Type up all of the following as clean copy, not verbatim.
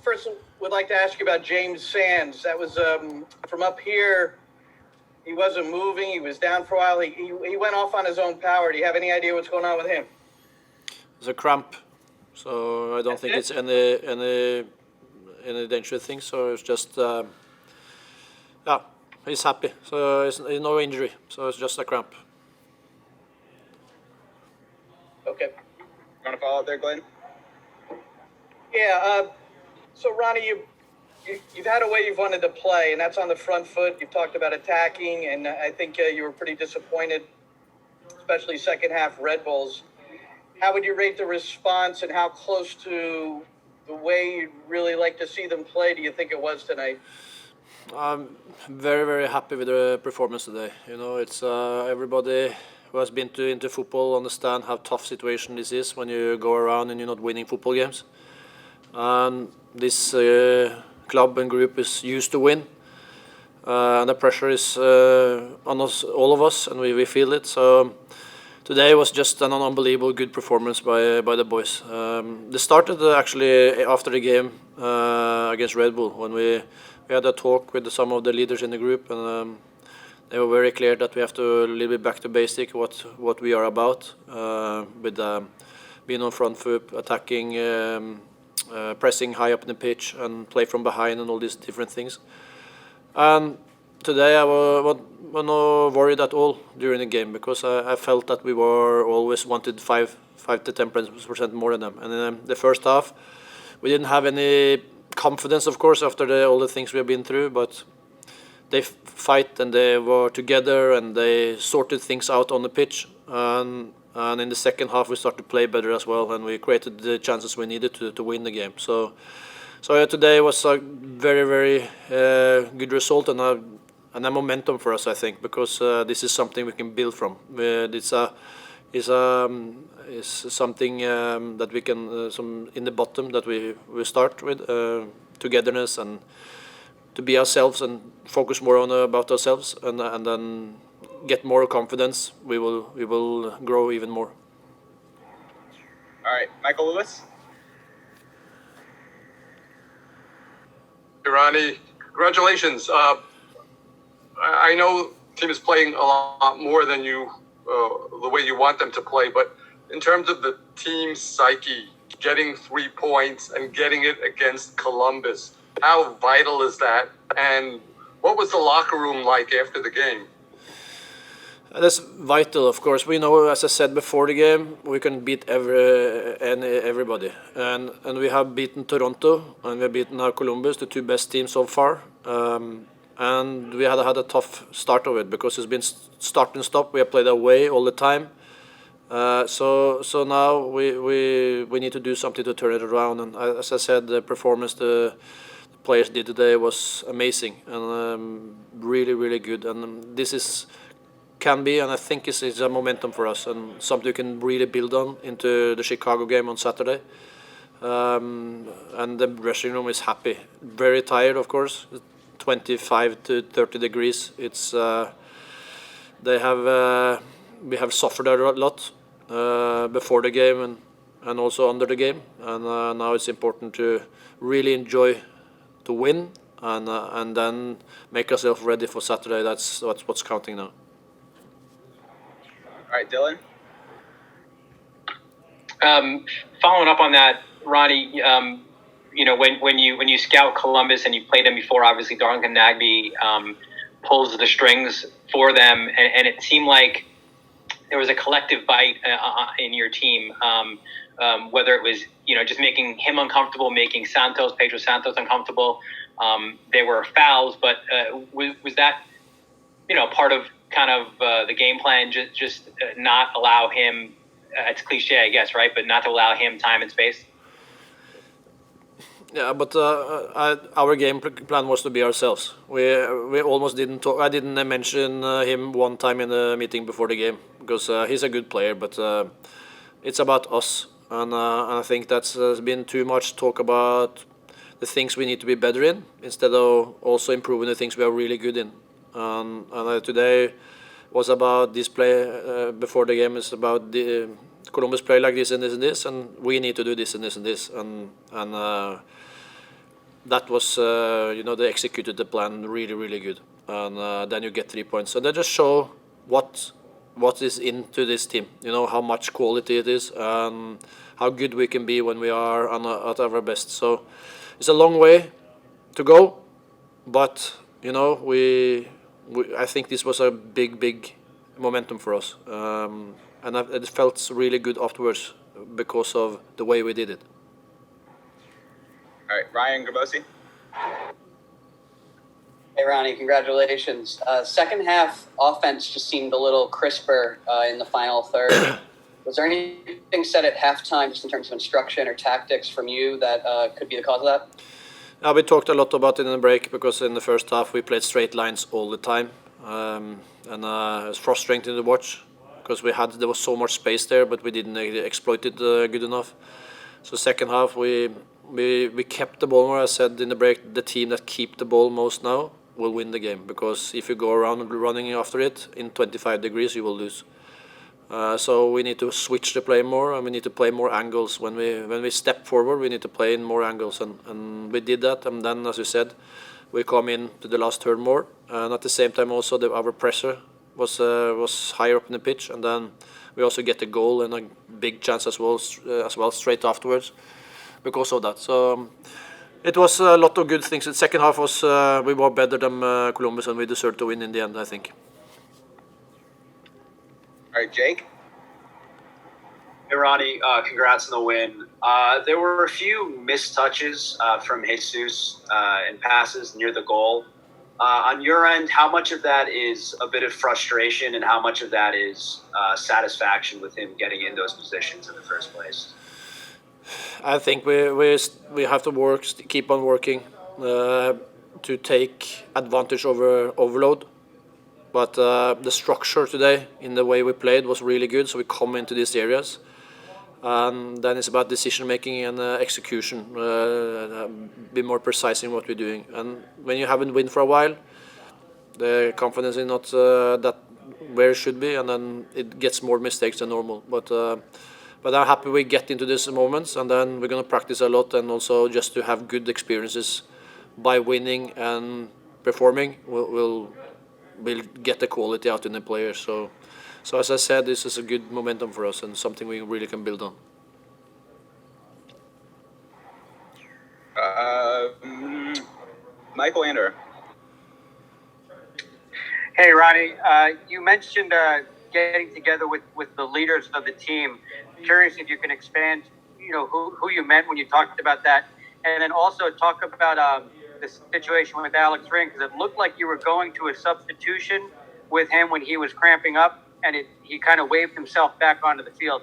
first would like to ask you about James Sands. That was from up here. He wasn't moving. He was down for a while. He went off on his own power. Do you have any idea what's going on with him? It's a cramp, so I don't think it's any dangerous thing. So it's just yeah, he's happy. So it's no injury. So it's just a cramp. Okay. You want to follow up there, Glenn? Yeah. So Ronnie, you've had a way you've wanted to play, and that's on the front foot. You've talked about attacking, and I think you were pretty disappointed, especially second half Red Bulls. How would you rate the response, and how close to the way you'd really like to see them play do you think it was tonight? I'm very, very happy with the performance today. You know, it's everybody who has been into football understand how tough situation this is when you go around and you're not winning football games. And this club and group is used to win, and the pressure is on us, all of us, and we feel it. So today was just an unbelievable good performance by the boys. They started actually after the game against Red Bull when we had a talk with some of the leaders in the group, and they were very clear that we have to a little bit back to basic what we are about, with being on front foot, attacking. Pressing high up in the pitch and play from behind and all these different things. And today I was not worried at all during the game because I felt that we were always wanted 5 to 10% more than them. And in the first half, we didn't have any confidence, of course, after all the things we have been through. But they fight and they were together and they sorted things out on the pitch. And in the second half, we started to play better as well, and we created the chances we needed to win the game. So today was a very, very good result and a momentum for us, I think, because this is something we can build from. It's something that we can in the bottom that we start with togetherness and to be ourselves and focus more on about ourselves and then get more confidence, we will grow even more. All right, Michael Lewis. Hey, Ronnie, congratulations. I know the team is playing a lot more than you, the way you want them to play, but in terms of the team's psyche, getting 3 points and getting it against Columbus, how vital is that? And what was the locker room like after the game? That's vital, of course. We know, as I said before the game, we can beat everybody, and we have beaten Toronto and we have beaten now Columbus, the 2 best teams so far. And we had a tough start of it because it's been start and stop. We have played away all the time. So now we need to do something to turn it around. And as I said, the performance the players did today was amazing and really, really good. And this can be, and I think is a momentum for us and something we can really build on into the Chicago game on Saturday. And the dressing room is happy, very tired, of course. 25 to 30 degrees. It's we have suffered a lot before the game and also under the game, and now it's important to really enjoy to win and then make ourselves ready for Saturday. That's what's counting now. All right, Dylan. Following up on that, Ronnie, you know, when you scout Columbus and you played them before, obviously Darlington Nagbe pulls the strings for them, and it seemed like there was a collective bite in your team, whether it was, you know, just making him uncomfortable, making Pedro Santos uncomfortable. There were fouls, but was that, you know, part of kind of the game plan, just not allow him, it's cliche, I guess, right? But not to allow him time and space? Yeah, but our game plan was to be ourselves. We almost didn't talk. I didn't mention him one time in the meeting before the game because he's a good player, but it's about us. And I think that's been too much talk about the things we need to be better in instead of also improving the things we are really good in. And today was about this play before the game. Is about the Columbus play like this and this and this, and we need to do this and this and this. And that was they executed the plan really, really good, and then you get 3 points. So they just show what is into this team. How much quality it is, and how good we can be when we are at our best. So it's a long way to go, but I think this was a big momentum for us, and it felt really good afterwards because of the way we did it. All right, Ryan Grabosi. Hey, Ronnie, congratulations. Second half offense just seemed a little crisper in the final third. Was there anything said at halftime just in terms of instruction or tactics from you that could be the cause of that? We talked a lot about it in the break because in the first half we played straight lines all the time, and it was frustrating to watch because there was so much space there, but we didn't exploit it good enough. So second half we kept the ball more. I said in the break, the team that keep the ball most now will win the game, because if you go around running after it in 25 degrees, you will lose. So we need to switch the play more, and we need to play more angles. When we step forward, we need to play in more angles, and we did that. And then, as you said, we come in to the last third more, and at the same time also our pressure was higher up in the pitch, and then we also get a goal and a big chance as well straight afterwards because of that. So it was a lot of good things. The second half was we were better than Columbus, and we deserved to win in the end, I think. All right, Jake. Hey, Ronnie, congrats on the win. There were a few missed touches from Jesus and passes near the goal. On your end, how much of that is a bit of frustration and how much of that is satisfaction with him getting in those positions in the first place? I think we have to keep on working to take advantage over overload. But the structure today in the way we played was really good, so we come into these areas. And then it's about decision making and execution, be more precise in what we're doing. And when you haven't won for a while, the confidence is not that where it should be, and then it gets more mistakes than normal. But I'm happy we get into these moments, and then we're going to practice a lot, and also just to have good experiences by winning and performing. We'll get the quality out in the players. So as I said, this is a good momentum for us and something we really can build on. Michael Ander. Hey, Ronnie, you mentioned getting together with the leaders of the team. Curious if you can expand, who you meant when you talked about that, and then also talk about the situation with Alex Ring, because it looked like you were going to a substitution with him when he was cramping up, and he kind of waved himself back onto the field.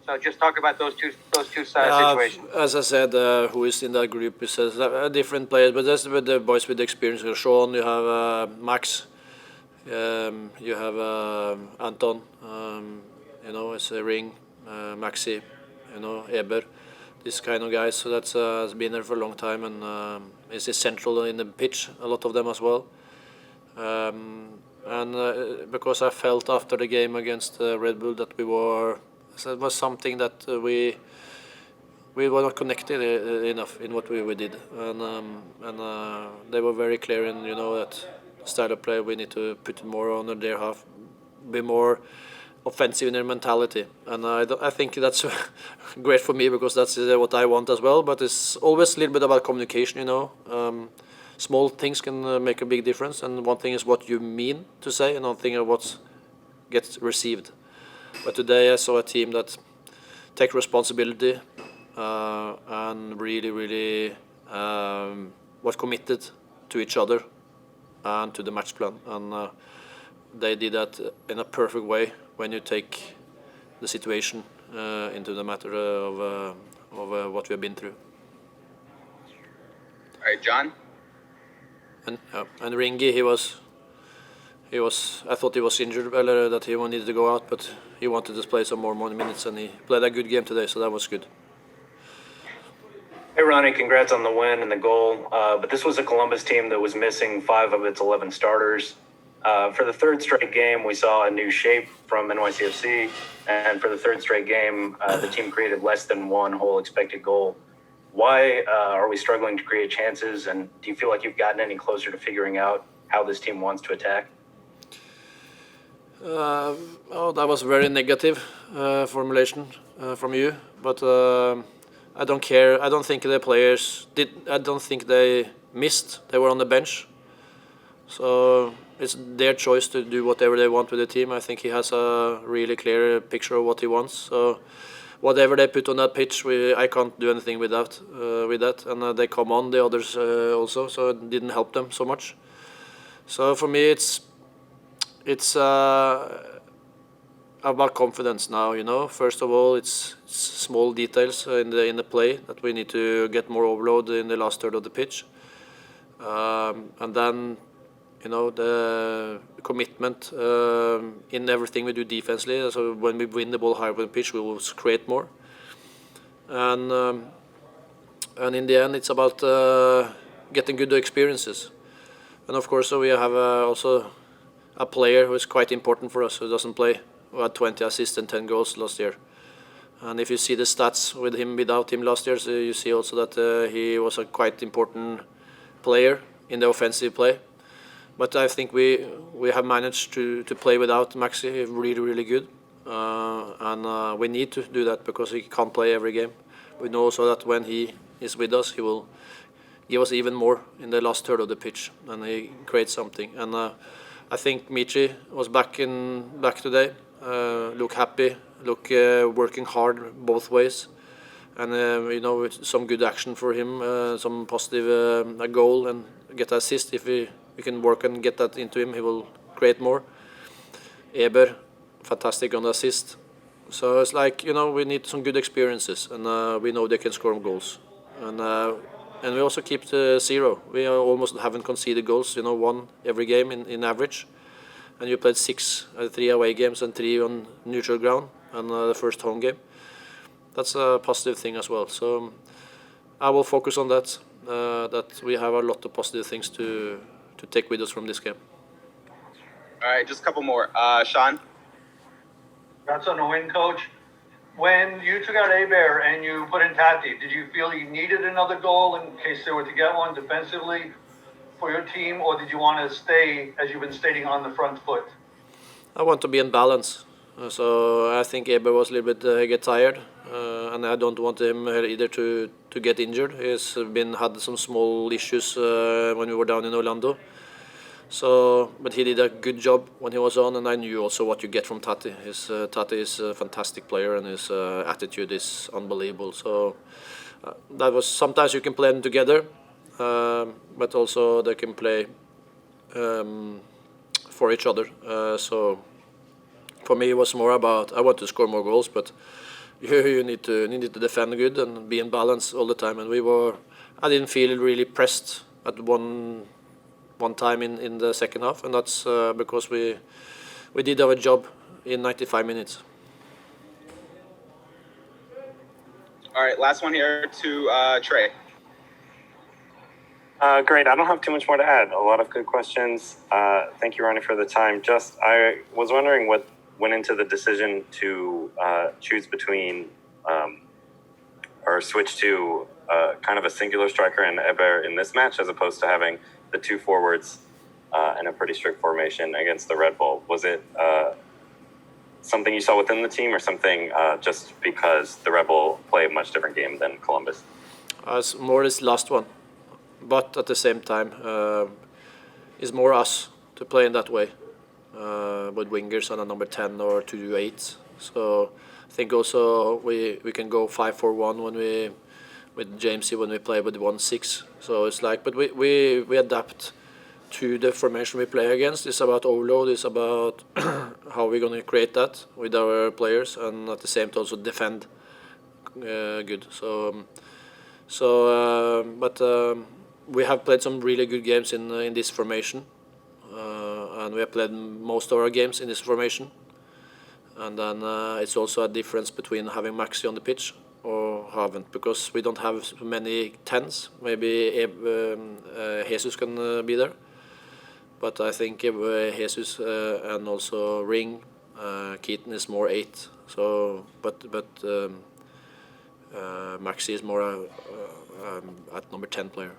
So just talk about those two situations. As I said, who is in that group is different players, but that's with the boys with the experience. Sean, you have Max, you have Anton, it's a Ring, Maxi, Eber, this kind of guys. So that's has been there for a long time, and is essential in the pitch, a lot of them as well. And because I felt after the game against Red Bull that it was something that we were not connected enough in what we did, and they were very clear in that style of play. We need to put more on their half, be more offensive in their mentality, and I think that's great for me because that's what I want as well. But it's always a little bit about communication, Small things can make a big difference, and one thing is what you mean to say, and another thing is what gets received. But today I saw a team that take responsibility and really was committed to each other and to the match plan, and they did that in a perfect way when you take the situation into the matter of what we have been through. All right, John. And Ringy, he was. I thought he was injured, that he needed to go out, but he wanted to play some more minutes, and he played a good game today, so that was good. Hey, Ronnie, congrats on the win and the goal. But this was a Columbus team that was missing 5 of its 11 starters. For the third straight game, we saw a new shape from NYCFC, and for the third straight game, the team created less than one whole expected goal. Why are we struggling to create chances? And do you feel like you've gotten any closer to figuring out how this team wants to attack? That was very negative formulation from you, but I don't care. I don't think the players did. I don't think they missed. They were on the bench, so it's their choice to do whatever they want with the team. I think he has a really clear picture of what he wants. So whatever they put on that pitch, I can't do anything with that. And they come on the others also, so it didn't help them so much. So for me, it's about confidence now. First of all, it's small details in the play that we need to get more overload in the last third of the pitch, and then the commitment in everything we do defensively. So when we win the ball higher on the pitch, we will create more, and in the end, it's about getting good experiences. And of course, we have also a player who is quite important for us who doesn't play, who had 20 assists and 10 goals last year. And if you see the stats with him, without him last year, so you see also that he was a quite important player in the offensive play. But I think we have managed to play without Maxi really, really good. And we need to do that because he can't play every game. We know also that when he is with us, he will give us even more in the last third of the pitch, and he creates something. And I think Michi was back today. Look happy, look working hard both ways, and with some good action for him, some positive a goal and get an assist. If we can work and get that into him, he will create more. Eber, fantastic on the assist. So it's like we need some good experiences, and we know they can score goals, and we also keep the 0. We almost haven't conceded goals, 1 every game in average. And you played 3 away games and 3 on neutral ground, and the first home game. That's a positive thing as well. So I will focus on that. That we have a lot of positive things to take with us from this game. All right, just a couple more. Sean? That's on the win, Coach. When you took out Aber and you put in Tati, did you feel you needed another goal in case they were to get one defensively for your team, or did you want to stay, as you've been stating, on the front foot? I want to be in balance. So I think Aber was a little bit get tired, and I don't want him either to get injured. He's had some small issues when we were down in Orlando. So, but he did a good job when he was on, and I knew also what you get from Tati. Tati is a fantastic player, and his attitude is unbelievable. So that was sometimes you can play them together, but also they can play for each other. So for me, it was more about I want to score more goals, but you need to defend good and be in balance all the time. And I didn't feel really pressed at one time in the second half, and that's because we did our job in 95 minutes. All right, last one here to Trey. Great. I don't have too much more to add. A lot of good questions. Thank you, Ronnie, for the time. I was wondering what went into the decision to choose between or switch to kind of a singular striker and Eber in this match, as opposed to having the 2 forwards in a pretty strict formation against the Red Bull. Was it something you saw within the team, or something just because the Red Bull play a much different game than Columbus? It's more this last one, but at the same time, it's more us to play in that way with wingers on a number 10 or 2-8. So I think also we can go 5-4-1 when with Jamesy when we play with 1-6. So it's like, but we adapt to the formation we play against. It's about overload. It's about how we're going to create that with our players, and at the same time also defend good. But we have played some really good games in this formation, and we have played most of our games in this formation. And then it's also a difference between having Maxi on the pitch or haven't, because we don't have so many 10s. Maybe Jesus can be there, but I think Jesus and also Ring, Keaton is more 8. So, but Maxi is more at number 10 player.